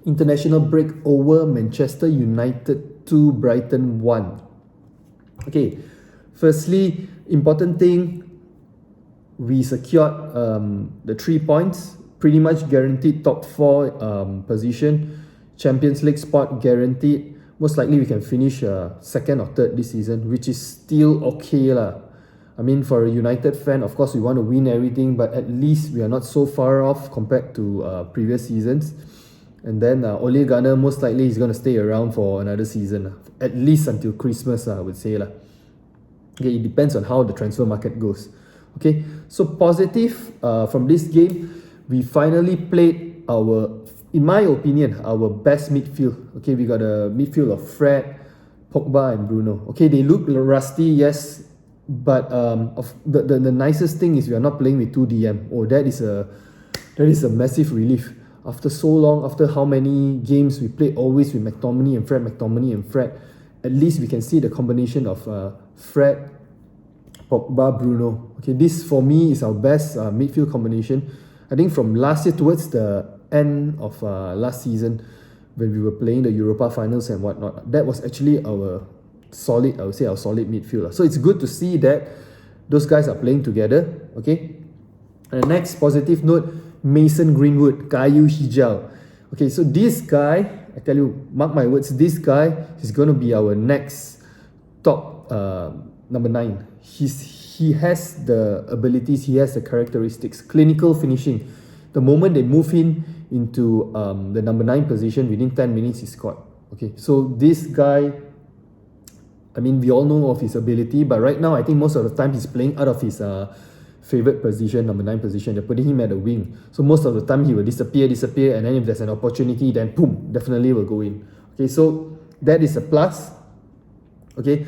international break over Manchester United 2, Brighton 1. Okay, firstly, important thing, we secured the 3 points, pretty much guaranteed top 4 position, Champions League spot guaranteed. Most likely we can finish second or third this season, which is still okay lah. I mean, for a United fan, of course we want to win everything, but at least we are not so far off compared to previous seasons. And then Ole Gunnar most likely is going to stay around for another season, at least until Christmas, I would say lah. Okay, it depends on how the transfer market goes. Okay, so positive from this game, we finally played our, in my opinion, our best midfield. Okay, we got a midfield of Fred, Pogba and Bruno. Okay, they look rusty, yes, but the nicest thing is we are not playing with 2 DM. Oh, that is a massive relief. After so long, after how many games we played always with McTominay and Fred, at least we can see the combination of Fred, Pogba, Bruno. Okay, this for me is our best midfield combination. I think from last year towards the end of last season, when we were playing the Europa finals and whatnot, that was actually our solid, I would say our solid midfield. So it's good to see that those guys are playing together. Okay, and the next positive note, Mason Greenwood, Kayu Hijau. Okay, so this guy, I tell you, mark my words, this guy is going to be our next top number 9. He has the abilities, he has the characteristics, clinical finishing. The moment they move him into the number 9 position, within 10 minutes he scored. Okay, so this guy, I mean, we all know of his ability, but right now I think most of the time he's playing out of his favorite position, number 9 position. They're putting him at the wing, so most of the time he will disappear, and then if there's an opportunity, then boom, definitely will go in. Okay, so that is a plus. Okay,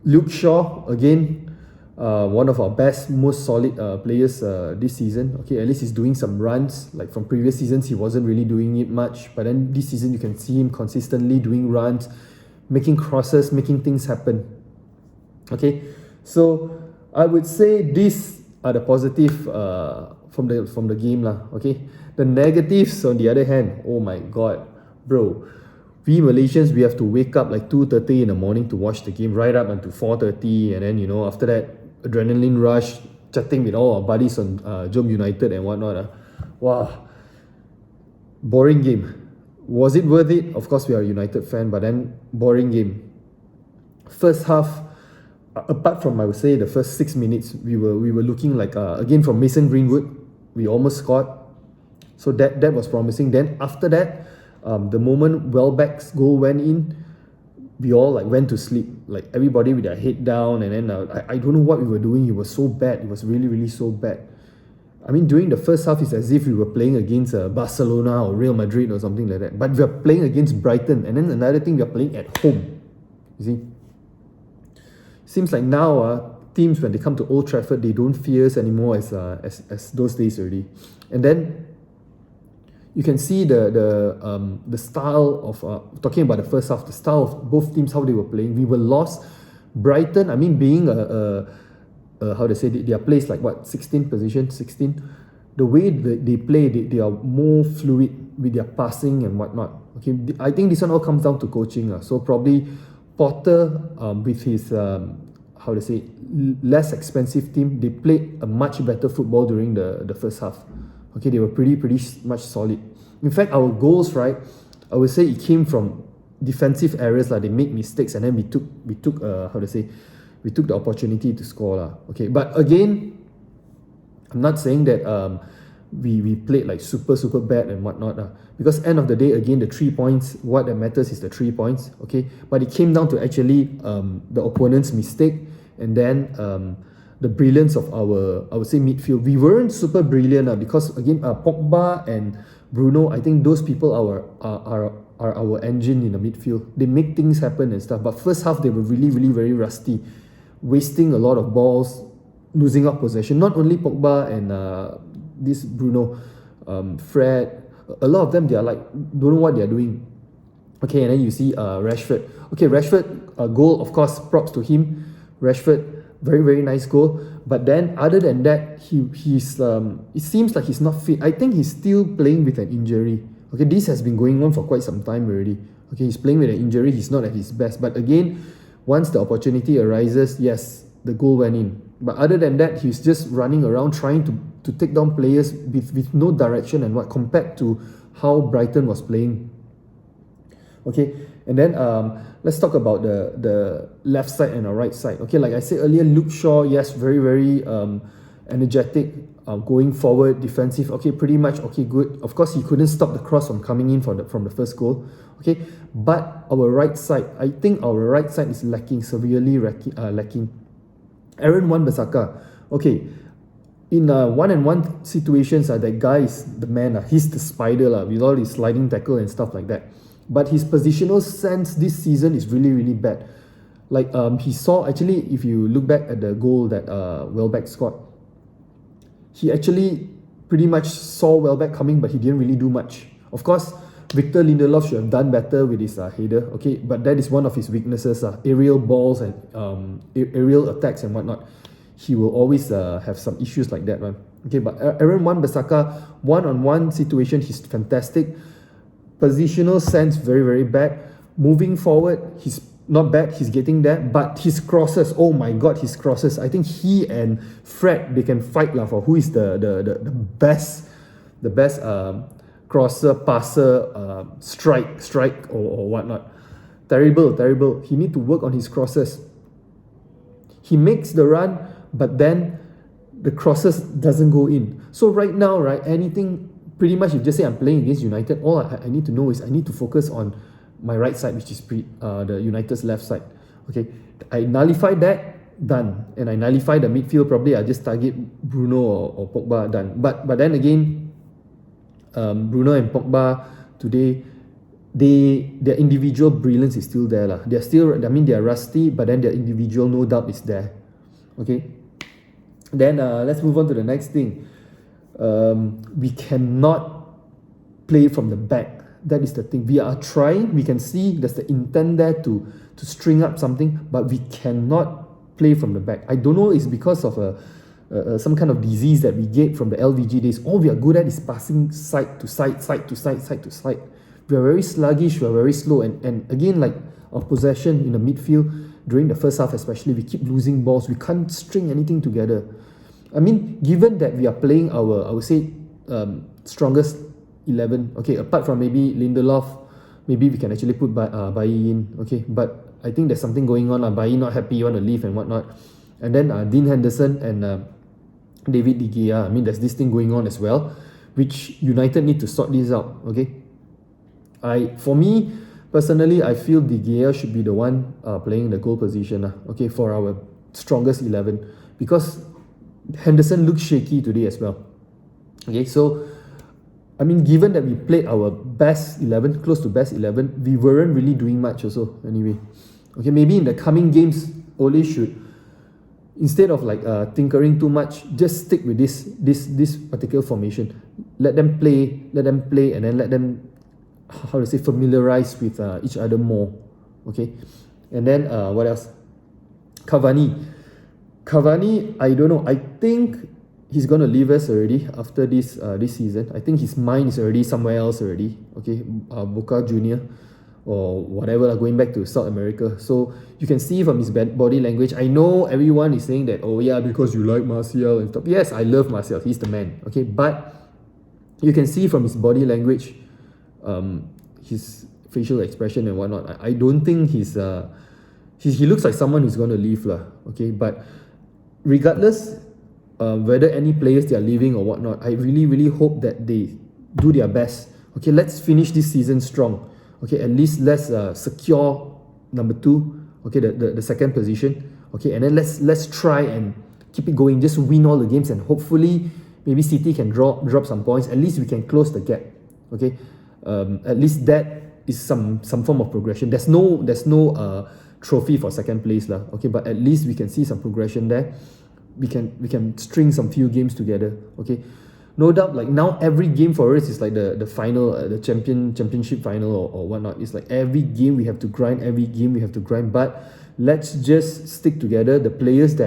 Luke Shaw, again, one of our best, most solid players this season. Okay, at least he's doing some runs. Like from previous seasons, he wasn't really doing it much, but then this season you can see him consistently doing runs, making crosses, making things happen. Okay, so I would say these are the positive from the game lah. Okay, the negatives on the other hand, oh my god, bro, we Malaysians, we have to wake up like 2:30 in the morning to watch the game right up until 4:30, and then after that adrenaline rush, chatting with all our buddies on JomUnited and whatnot. Wow, boring game. Was it worth it? Of course we are a United fan, but then boring game. First half, apart from I would say the first 6 minutes, we were looking like again from Mason Greenwood, we almost scored, so that was promising. Then after that, the moment Welbeck's goal went in, we all like went to sleep, like everybody with their head down, and then I don't know what we were doing. It was so bad. It was really so bad. I mean, during the first half, it's as if we were playing against Barcelona or Real Madrid or something like that, but we are playing against Brighton, and then another thing, we are playing at home. You see, seems like now teams, when they come to Old Trafford, they don't fear us anymore as those days already. And then you can see the style of talking about the first half, the style of both teams, how they were playing. We were lost. Brighton, I mean, being how to say, they are placed like what, 16th position, 16. The way they play, they are more fluid with their passing and whatnot. Okay, I think this one all comes down to coaching. So probably Potter, with his how to say, less expensive team, they played a much better football during the first half. Okay, they were pretty much solid. In fact, our goals, right, I would say it came from defensive errors. They made mistakes, and then we took how to say, we took the opportunity to score. Okay, but again, I'm not saying that we played like super bad and whatnot. Because end of the day, again, the 3 points, what that matters is the 3 points. Okay, but it came down to actually the opponent's mistake, and then the brilliance of our, I would say, midfield. We weren't super brilliant because again, Pogba and Bruno, I think those people are our engine in the midfield. They make things happen and stuff. But first half, they were really very rusty, wasting a lot of balls, losing up possession. Not only Pogba and this Bruno, Fred, a lot of them, they are like, don't know what they are doing. Okay, and then you see Rashford. Okay, Rashford, goal, of course, props to him. Rashford, very nice goal. But then other than that, he's it seems like he's not fit. I think he's still playing with an injury. Okay, this has been going on for quite some time already. Okay, he's playing with an injury, he's not at his best. But again, once the opportunity arises, yes, the goal went in. But other than that, he's just running around trying to take down players with no direction and what compared to how Brighton was playing. Okay, and then let's talk about the left side and the right side. Okay, like I said earlier, Luke Shaw, yes, very energetic, going forward, defensive. Okay, pretty much okay, good. Of course, he couldn't stop the cross from coming in from the first goal. Okay, but our right side, I think our right side is lacking, severely lacking. Aaron Wan-Bissaka, okay, in one-on-one situations, that guy is the man. He's the spider with all his sliding tackle and stuff like that. But his positional sense this season is really bad. Like he saw, actually, if you look back at the goal that Welbeck scored, he actually pretty much saw Welbeck coming, but he didn't really do much. Of course, Victor Lindelof should have done better with his header, okay, but that is one of his weaknesses, aerial balls and aerial attacks and whatnot. He will always have some issues like that, right? Okay, but Aaron Wan-Bissaka, one-on-one situation, he's fantastic. Positional sense, very bad. Moving forward, he's not bad, he's getting there, but his crosses, oh my god, his crosses. I think he and Fred, they can fight for who is the best crosser, passer, strike or whatnot. Terrible. He need to work on his crosses. He makes the run, but then the crosses doesn't go in. So right now, right, anything, pretty much if just say I'm playing against United, all I need to know is I need to focus on my right side, which is the United's left side. Okay, I nullify that, done. And I nullify the midfield, probably I just target Bruno or Pogba, done. But then again, Bruno and Pogba today, their individual brilliance is still there. They're still, I mean, they're rusty, but then their individual, no doubt, is there. Okay, then let's move on to the next thing. We cannot play from the back. That is the thing. We are trying. We can see there's the intent there to string up something, but we cannot play from the back. I don't know. It's because of some kind of disease that we get from the LVG days. All we are good at is passing side to side. We are very sluggish. We are very slow. And again, like our possession in the midfield during the first half, especially, we keep losing balls. We can't string anything together. I mean, given that we are playing our, I would say, strongest 11, okay, apart from maybe Lindelof, maybe we can actually put Bailly in, okay, but I think there's something going on. Bailly not happy, want to leave and whatnot. And then Dean Henderson and David De Gea, I mean, there's this thing going on as well, which United need to sort this out, okay. For me, personally, I feel De Gea should be the one playing the goal position, okay, for our strongest 11, because Henderson looks shaky today as well. Okay, so I mean, given that we played our best 11, close to best 11, we weren't really doing much also anyway. Okay, maybe in the coming games, Ole should, instead of like tinkering too much, just stick with this particular formation. Let them play, and then let them, how to say, familiarize with each other more. Okay, and then what else? Cavani, I don't know. I think he's gonna leave us already after this season. I think his mind is already somewhere else already. Okay, Boca Junior or whatever, going back to South America. So you can see from his body language. I know everyone is saying that, oh yeah, because you like Martial and stuff. Yes, I love Martial. He's the man. Okay, but you can see from his body language, his facial expression and whatnot. I don't think he looks like someone who's gonna leave Okay, but regardless, whether any players they are leaving or whatnot, I really hope that they do their best. Okay, let's finish this season strong. Okay, at least let's secure number 2. Okay, the second position. Okay, and then let's try and keep it going. Just win all the games, and hopefully maybe City can drop some points. At least we can close the gap. Okay, at least that is some form of progression. There's no trophy for second place Okay, but at least we can see some progression there. We can string some few games together. Okay, no doubt, like now every game for us is like the final, the championship final or whatnot. It's like every game we have to grind, but let's just stick together. The players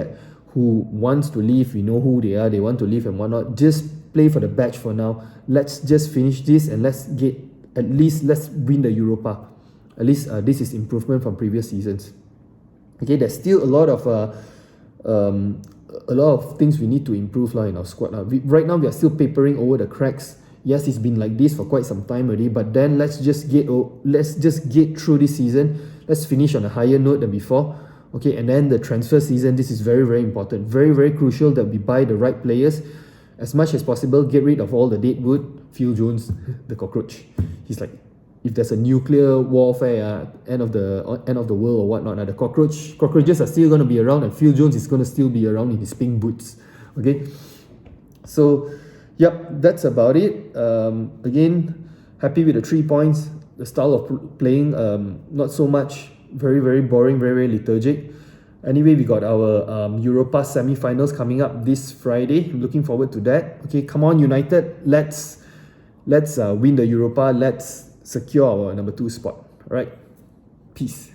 who wants to leave, we know who they are, they want to leave and whatnot. Just play for the batch for now. Let's just finish this and let's get at least let's win the Europa. At least this is improvement from previous seasons. Okay, there's still a lot of things we need to improve in our squad. Right now we are still papering over the cracks. Yes, it's been like this for quite some time already, but then let's just get through this season. Let's finish on a higher note than before. Okay, and then the transfer season, this is very, very important. Very, very crucial that we buy the right players. As much as possible, get rid of all the deadwood. Phil Jones, the cockroach. He's like, if there's a nuclear warfare, end of the world or whatnot, the cockroaches are still going to be around, and Phil Jones is going to still be around in his pink boots. Okay, so yep, that's about it. Again, happy with the 3 points. The style of playing, not so much. Very, very boring. Very, very lethargic. Anyway, we got our Europa semi-finals coming up this Friday. I'm looking forward to that. Okay, come on, United. Let's win the Europa. Let's secure our number 2 spot. All right, peace.